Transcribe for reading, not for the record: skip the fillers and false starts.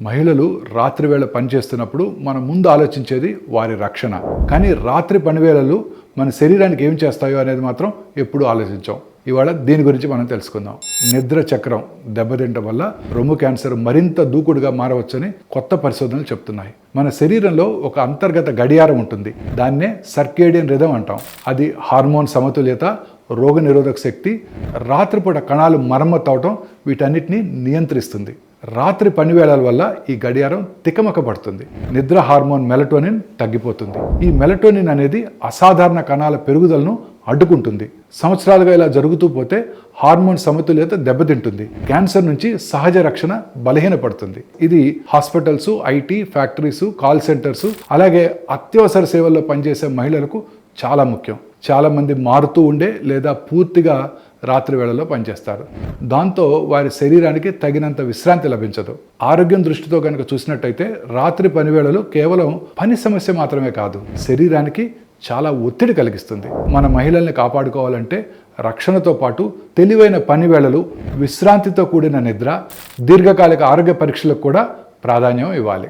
మహిళలు రాత్రి వేళ పనిచేస్తున్నప్పుడు మనం ముందు ఆలోచించేది వారి రక్షణ. కానీ రాత్రి పనివేళలు మన శరీరానికి ఏం చేస్తాయో అనేది మాత్రం ఎప్పుడూ ఆలోచించాం. ఇవాళ దీని గురించి మనం తెలుసుకుందాం. నిద్ర చక్రం దెబ్బతింటం వల్ల రొమ్ము క్యాన్సర్ మరింత దూకుడుగా మారవచ్చని కొత్త పరిశోధనలు చెప్తున్నాయి. మన శరీరంలో ఒక అంతర్గత గడియారం ఉంటుంది. దాన్నే సర్కేడియన్ రిథమ్ అంటాం. అది హార్మోన్ సమతుల్యత, రోగనిరోధక శక్తి, రాత్రిపూట కణాలు మరమ్మతు అవటం వీటన్నిటిని నియంత్రిస్తుంది. రాత్రి పనివేళల వల్ల ఈ గడియారం తికమక పడుతుంది. నిద్ర హార్మోన్ మెలటోనిన్ తగ్గిపోతుంది. ఈ మెలటోనిన్ అనేది అసాధారణ కణాల పెరుగుదలను అడ్డుకుంటుంది. సంవత్సరాలుగా ఇలా జరుగుతూ పోతే హార్మోన్ సమతుల్యత దెబ్బతింటుంది. క్యాన్సర్ నుంచి సహజ రక్షణ బలహీనపడుతుంది. ఇది hospitals, IT, factories, call centres, అలాగే అత్యవసర సేవల్లో పనిచేసే మహిళలకు చాలా ముఖ్యం. చాలామంది మారుతూ ఉండే లేదా పూర్తిగా రాత్రి వేళల్లో పనిచేస్తారు. దాంతో వారి శరీరానికి తగినంత విశ్రాంతి లభించదు. ఆరోగ్యం దృష్టితో కనుక చూసినట్టయితే రాత్రి పనివేళలు కేవలం పని సమస్య మాత్రమే కాదు, శరీరానికి చాలా ఒత్తిడి కలిగిస్తుంది. మన మహిళల్ని కాపాడుకోవాలంటే రక్షణతో పాటు తెలివైన పని వేళలు, విశ్రాంతితో కూడిన నిద్ర, దీర్ఘకాలిక ఆరోగ్య పరీక్షలకు కూడా ప్రాధాన్యం ఇవ్వాలి.